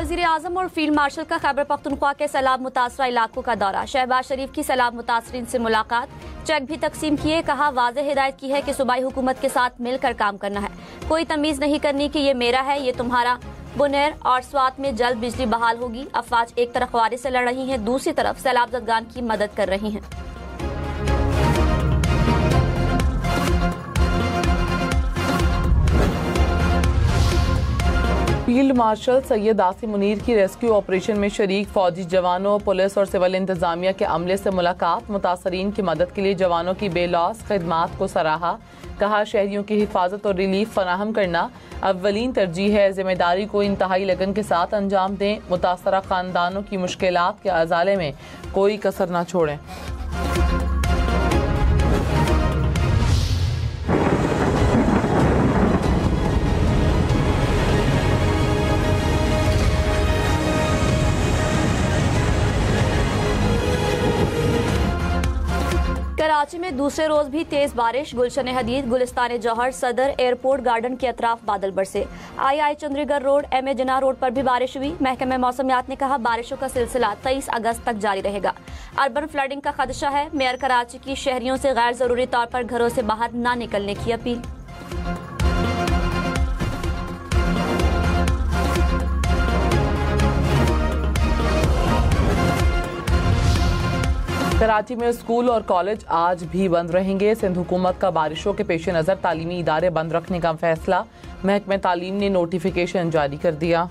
वज़ीर आज़म और field marshal का खैबर पख्तूनख्वा के सैलाब मुतासरा इलाकों का दौरा। शहबाज शरीफ की सैलाब मुतासरीन से मुलाकात, चेक भी तकसीम किए। कहा वाज़ेह हिदायत की है कि सूबाई हुकूमत के साथ मिलकर काम करना है, कोई तमीज़ नहीं करनी कि ये मेरा है ये तुम्हारा। बुनेर और स्वात में जल्द बिजली बहाल होगी। अफवाज एक तरफ वारिस से लड़ रही हैं, दूसरी तरफ सैलाब ज़दगान की मदद कर रही हैं। फील्ड मार्शल सैयद आसिम मुनीर की रेस्क्यू ऑपरेशन में शरीक फौजी जवानों, पुलिस और सिविल इंतजामिया के अमले से मुलाकात। मुतासरीन की मदद के लिए जवानों की बेलौस खिदमात को सराहा। कहा शहरियों की हिफाजत और रिलीफ फराहम करना अव्वलीन तरजीह है, जिम्मेदारी को इंतहाई लगन के साथ अंजाम दें। मुतासरा खानदानों की मुश्किलात के अजाले में कोई कसर न छोड़ें। कराची में दूसरे रोज भी तेज बारिश। गुलशन हदीद, गुलिस्तान जौहर, सदर, एयरपोर्ट गार्डन के अतराफ बादल बरसे। I Chundrigar road, M A Jinnah road पर भी बारिश हुई। महकमे मौसमियात ने कहा बारिशों का सिलसिला 23 अगस्त तक जारी रहेगा। अर्बन फ्लडिंग का खदशा है। मेयर कराची की शहरियों से गैर जरूरी तौर पर घरों से बाहर न निकलने की अपील। कराची में स्कूल और कॉलेज आज भी बंद रहेंगे। सिंध हुकूमत का बारिशों के पेश नज़र तालीमी इदारे बंद रखने का फैसला। महकमे तालीम ने नोटिफिकेशन जारी कर दिया।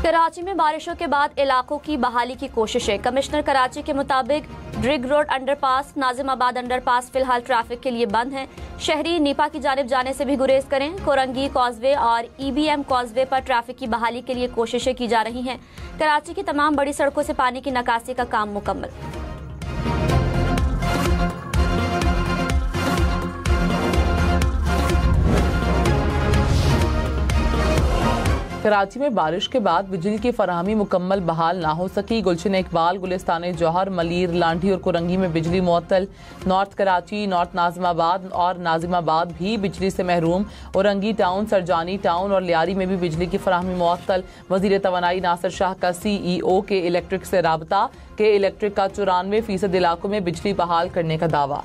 कराची में बारिशों के बाद इलाकों की बहाली की कोशिशें। कमिश्नर कराची के मुताबिक Drigh road underpass, Nazimabad underpass फिलहाल ट्रैफिक के लिए बंद हैं। शहरी नीपा की जानिब जाने से भी गुरेज करें। कोरंगी कॉजवे और EBM कॉजवे पर ट्रैफिक की बहाली के लिए कोशिशें की जा रही हैं। कराची की तमाम बड़ी सड़कों से पानी की निकासी का काम मुकम्मल। कराची में बारिश के बाद बिजली की फराहमी मुकम्मल बहाल ना हो सकी। गुलशन इकबाल, गुलिस्तान जौहर, मलीर, लांढी और कुरंगी में बिजली मुअत्तल। नॉर्थ कराची, नॉर्थ नाजिमाबाद और नाजिमाबाद भी बिजली से महरूम। औरंगी टाउन, सरजानी टाउन और लियारी में भी बिजली की फराहमी मुअत्तल। वजीर तवानाई नासिर शाह का CEO के इलेक्ट्रिक से राबता के इलेक्ट्रिक का 94% इलाकों में बिजली बहाल करने का दावा।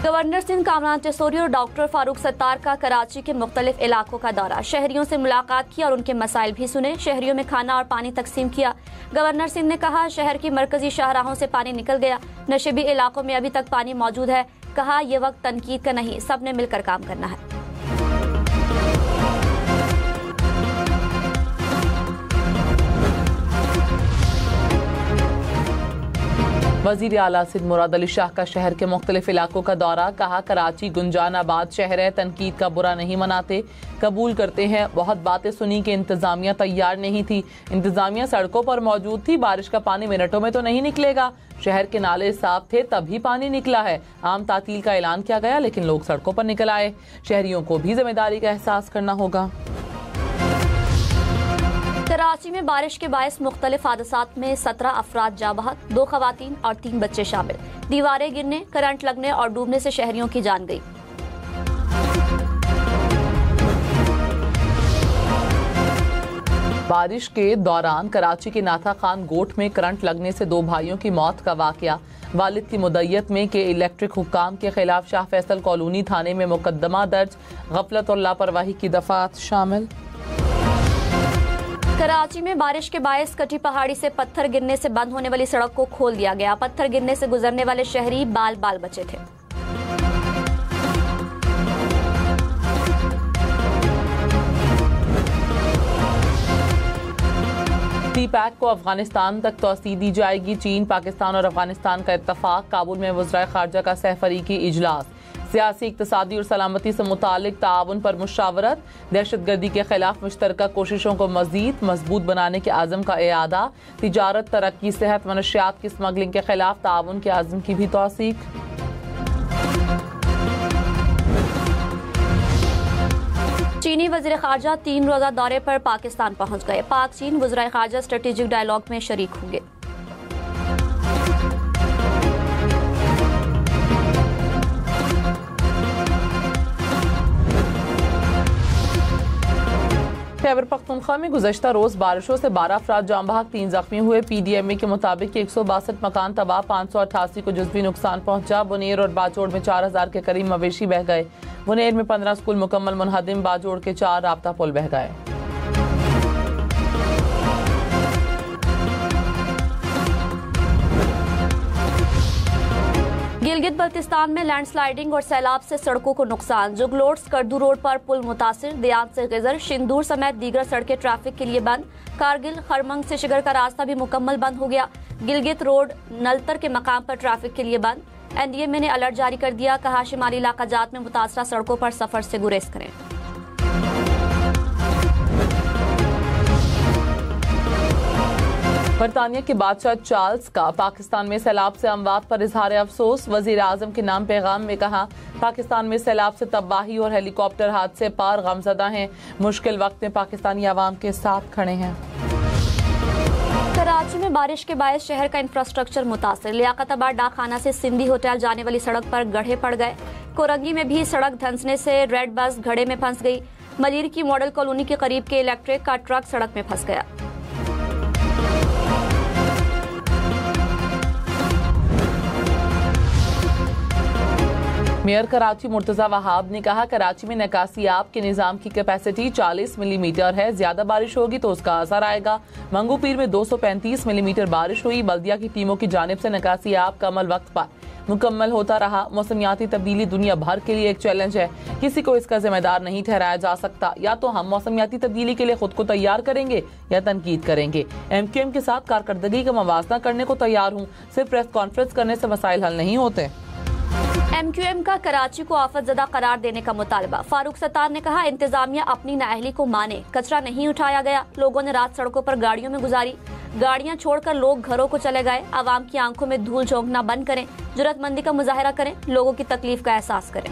गवर्नर सिंध कामरान टेसोरी और डॉक्टर फारूक सत्तार का कराची के मुख्तलिफ इलाकों का दौरा। शहरियों से मुलाकात की और उनके मसाइल भी सुने। शहरियों में खाना और पानी तकसीम किया। गवर्नर सिंध ने कहा शहर की मरकजी शाहराहों से पानी निकल गया, नशेबी इलाकों में अभी तक पानी मौजूद है। कहा यह वक्त तनकीद का नहीं, सब ने मिलकर काम करना है। वजीर आला सिंध मुराद अली शाह का शहर के मुख्तलिफ इलाकों का दौरा। कहा कराची गुंजानाबाद शहर है, तनकीद का बुरा नहीं मनाते, कबूल करते हैं। बहुत बातें सुनी कि इंतजामिया तैयार नहीं थी। इंतजामिया सड़कों पर मौजूद थी। बारिश का पानी मिनटों में तो नहीं निकलेगा। शहर के नाले साफ थे तभी पानी निकला है। आम तातील का ऐलान किया गया लेकिन लोग सड़कों पर निकल आए। शहरियों को भी जिम्मेदारी का एहसास करना होगा। कराची में बारिश के बायस मुख्तलिफ हादसात में 17 अफराद जाँ बहक, 2 खवातीन और 3 बच्चे शामिल। दीवारें गिरने, करंट लगने और डूबने से शहरियों की जान गई। बारिश के दौरान कराची के नाथा खान गोट में करंट लगने से 2 भाइयों की मौत का वाकया। वालिद की मुद्दयत में के इलेक्ट्रिक हुक्काम के खिलाफ शाह फैसल कॉलोनी थाने में मुकदमा दर्ज। गफलत और लापरवाही की दफात शामिल। कराची में बारिश के बायस कटी पहाड़ी से पत्थर गिरने से बंद होने वाली सड़क को खोल दिया गया। पत्थर गिरने से गुजरने वाले शहरी बाल बाल बचे थे। CPAC को अफगानिस्तान तक तोसी दी जाएगी। चीन, पाकिस्तान और अफगानिस्तान का इत्तफाक। काबुल में वज़राए खारजा का सहफरीकी इजलास। सियासी, इक़्तिसादी और सलामती से मुतालिक ताउन पर मुशावरत। दहशतगर्दी के खिलाफ मुश्तरका कोशिशों को मज़ीद मजबूत बनाने के आज़म का इआदा। तिजारत, तरक्की, सेहत, मनशियात की स्मगलिंग के खिलाफ ताउन के आज़म की भी तौसीक। चीनी वज़ीर ख़ारजा 3 रोज़ा दौरे पर पाकिस्तान पहुंच गए। पाक चीन वज़राए ख़ारजा स्ट्रेटेजिक डायलॉग में शरीक होंगे। खैबर पख्तूनख्वा में गुज़श्ता रोज बारिशों से 12 अफराद जाम बहक, 3 जख्मी हुए। PDMA के मुताबिक 162 मकान तबाह, 588 को जुज़वी नुकसान पहुंचा। बुनेर और बाजोड़ में 4000 के करीब मवेशी बह गए। बुनेर में 15 स्कूल मुकम्मल मुनहदिम, बाजोड़ के 4 राब्ता पुल बह गए। गिलगित बल्तिस्तान में लैंडस्लाइडिंग और सैलाब से सड़कों को नुकसान। जुगलोट स्कर्दू रोड पर पुल मुतासिर, दियान से गिजर, शिंदूर समेत दीगर सड़कें ट्रैफिक के लिए बंद। कारगिल खरमंग से शिगर का रास्ता भी मुकम्मल बंद हो गया। गिलगित रोड नलतर के मकाम पर ट्रैफिक के लिए बंद। NDMA ने अलर्ट जारी कर दिया, कहा शिमाली इलाका जात में मुतासरा सड़कों पर सफर से गुरेज करें। बरतानिया के बादशाह चार्ल्स का पाकिस्तान में सैलाब से अमवात पर इजहार अफसोस। वजीर आजम के नाम पैगाम में कहा, पाकिस्तान में सैलाब से तबाही और हेलीकॉप्टर हादसे पार गमजदा हैं। मुश्किल वक्त में पाकिस्तानी आवाम के साथ खड़े हैं। कराची में बारिश के बायस शहर का इंफ्रास्ट्रक्चर मुतासर। लियाकताबाद डाकखाना से सिंधी होटल जाने वाली सड़क पर गड्ढे पड़ गए। कोरंगी में भी सड़क धंसने से रेड बस गड्ढे में फंस गई। मलीर की मॉडल कॉलोनी के करीब के इलेक्ट्रिक का ट्रक सड़क में फंस गया। मेयर कराची मुर्तजा वहाब ने कहा, कराची में निकासी आब के निजाम की कैपेसिटी 40 मिलीमीटर है। ज्यादा बारिश होगी तो उसका असर आएगा। मंगू पीर में 235 मिलीमीटर बारिश हुई। बल्दिया की टीमों की जानिब से निकासी आब का अमल वक्त पर मुकम्मल होता रहा। मौसमियाती तब्दीली दुनिया भर के लिए एक चैलेंज है, किसी को इसका जिम्मेदार नहीं ठहराया जा सकता। या तो हम मौसमियाती तब्दीली के लिए खुद को तैयार करेंगे या तनकीद करेंगे। MQM के साथ कारकर्दगी का मवाजना करने को तैयार हूँ। सिर्फ प्रेस कॉन्फ्रेंस करने से मसाइल हल नहीं होते। MQM का कराची को आफतजदा करार देने का मुतालबा। फारूक सत्तार ने कहा, इंतजामिया अपनी नाअहली को माने। कचरा नहीं उठाया गया। लोगों ने रात सड़कों पर गाड़ियों में गुजारी। गाड़ियां छोड़कर लोग घरों को चले गए। आवाम की आंखों में धूल झोंकना बंद करें। जुर्रतमंदी का मुजाहरा करें। लोगों की तकलीफ का एहसास करें।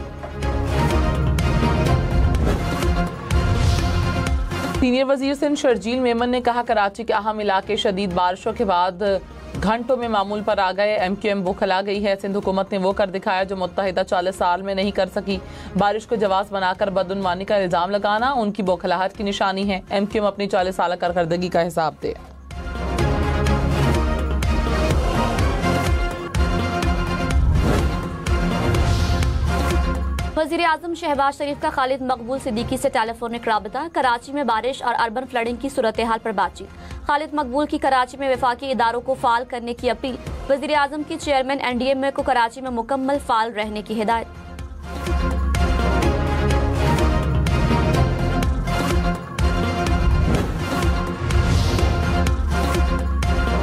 सीनियर वजीर सिंध शर्जील मेमन ने कहा, कराची के अहम इलाके शदीद बारिशों के बाद घंटों में मामूल पर आ गए। MQM बौखला गई है। सिंध हुकूमत ने वो कर दिखाया जो मुत्तहिदा 40 साल में नहीं कर सकी। बारिश को जवाब बनाकर बदउनवानी का इल्जाम लगाना उनकी बौखलाहट की निशानी है। MQM अपनी 40 साल कारकर्दगी का हिसाब दे। वज़ीर आज़म शहबाज शरीफ का खालिद मकबूल सिद्दीकी से टेलीफोनिक राबता। कराची में बारिश और अर्बन फ्लडिंग की सूरत हाल पर बातचीत। खालिद मकबूल की कराची में वफाकी इदारों को फाल करने की अपील। वज़ीर आज़म की चेयरमैन NDMA को कराची में मुकम्मल फाल रहने की हिदायत।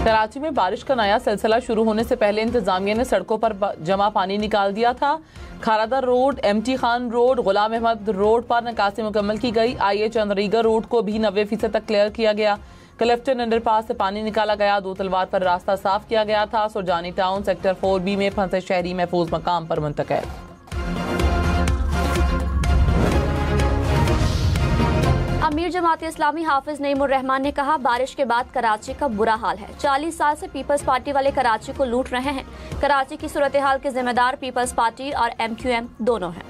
कराची में बारिश का नया सिलसिला शुरू होने से पहले इंतजामिया ने सड़कों पर जमा पानी निकाल दिया था। Kharadar road, MT Khan road, Ghulam Ahmed road पर निकासी मुकम्मल की गई। IH चंद्रीगर रोड को भी 90% तक क्लियर किया गया। क्लिफ्टन अंडरपास से पानी निकाला गया। 2 तलवार पर रास्ता साफ किया गया था। सुरजानी टाउन सेक्टर 4B में फंसे शहरी महफूज मकाम पर मुंतकिल। अमीर जमात इस्लामी हाफिज नईमुर रहमान ने कहा, बारिश के बाद कराची का बुरा हाल है। 40 साल से पीपल्स पार्टी वाले कराची को लूट रहे हैं। कराची की सूरत हाल के जिम्मेदार पीपल्स पार्टी और MQM दोनों हैं।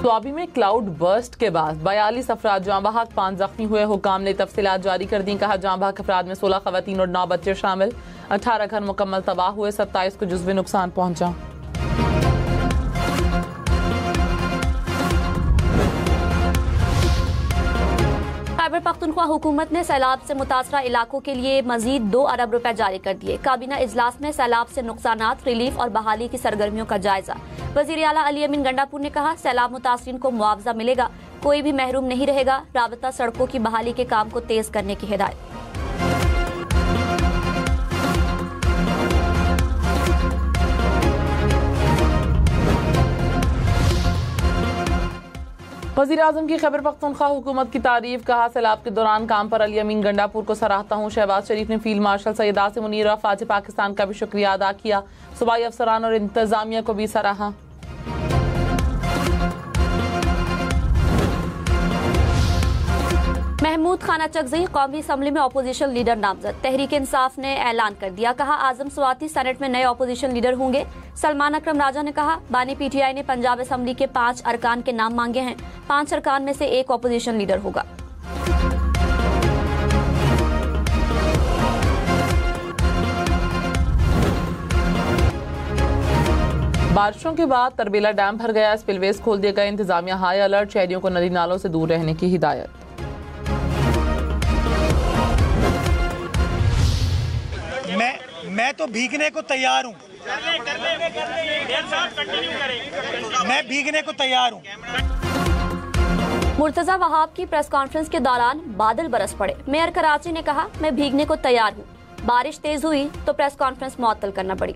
स्वाबी में क्लाउड बर्स्ट के बाद 42 अफराद जाँ बहक, 5 जख्मी हुए। हुकाम ने तफसीलात जारी कर दी। कहा, जाँ बहक अफराद में 16 खवातीन और 9 बच्चे शामिल। 18 घर मुकम्मल तबाह हुए। 27 को जुज़वी नुकसान पहुंचा। खैबर पख्तूनख्वा हुकूमत ने सैलाब से मुतासरा इलाकों के लिए मजीद 2 अरब रुपए जारी कर दिए। काबीना इजलास में सैलाब से नुकसानात, रिलीफ और बहाली की सरगर्मियों का जायजा। वजीर आला अली अमीन गंडापुर ने कहा, सैलाब मुतासरीन को मुआवजा मिलेगा, कोई भी महरूम नहीं रहेगा। राबता सड़कों की बहाली के काम को तेज करने की हिदायत। वज़ीर आज़म की खैबर पख्तूनख्वा हुकूमत की तारीफ। कहा, सैलाब के दौरान काम पर अली अमीन गंडापुर को सराहता हूँ। शहबाज शरीफ ने फील्ड मार्शल सैयद आसिम मुनीर और फ़ौज पाकिस्तान का भी शुक्रिया अदा किया। सूबाई अफसरान और इंतजामिया को भी सराहा। महमूद खाना चकजी कौमी असम्बली में अपोजिशन लीडर नामजद। तहरीक इंसाफ ने ऐलान कर दिया, कहा आजम स्वाति सेनेट में नए अपोजिशन लीडर होंगे। सलमान अकरम राजा ने कहा बानी पीटीआई ने पंजाब असम्बली के 5 अरकान के नाम मांगे हैं। 5 अरकान में से एक अपोजिशन लीडर होगा। बारिशों के बाद तरबेला डैम भर गया, स्पिलवेज खोल दिए गए। इंतजामिया हाई अलर्ट, शहरियों को नदी नालों से दूर रहने की हिदायत। मैं तो भीगने को तैयार हूँ। मैं भीगने को तैयार हूँ। मुर्तजा वहाब की प्रेस कॉन्फ्रेंस के दौरान बादल बरस पड़े। मेयर कराची ने कहा मैं भीगने को तैयार हूँ। बारिश तेज हुई तो प्रेस कॉन्फ्रेंस मुअत्तल करना पड़ी।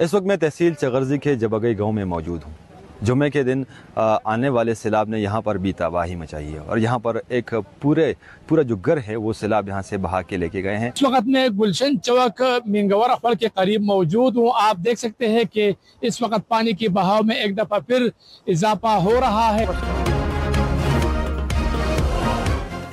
इस वक्त मैं तहसील चगर्जी के जबगई गांव में मौजूद हूँ। जुम्मे के दिन आने वाले सैलाब ने यहाँ पर भी तबाही मचाई है और यहाँ पर एक पूरा जो घर है वो सैलाब यहाँ से बहा के लेके गए हैं। इस वक्त मैं गुलशन चौक मिंगवर फल के करीब मौजूद हूँ। आप देख सकते हैं कि इस वक्त पानी की बहाव में एक दफा फिर इजाफा हो रहा है।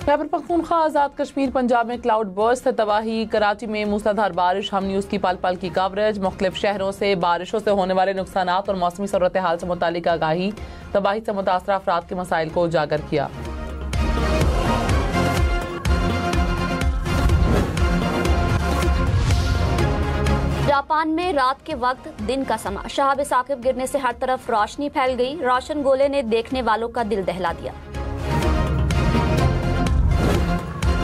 खैबर पख्तूनख्वा आज़ाद कश्मीर पंजाब में क्लाउड बर्स्ट से तबाही। कराची में मूसलाधार बारिश। हम न्यूज़ की पल पल की कवरेज। मुख्तलिफ शहरों से बारिशों से होने वाले नुकसानात और मौसमी सूरत हाल से मुतालिक आगाही। तबाही से मुतासरा अफराद के मसाइल को उजागर किया। जापान में रात के वक्त दिन का समा। शहाब साकिब गिरने से हर तरफ रोशनी फैल गई। रोशन गोले ने देखने वालों का दिल दहला दिया।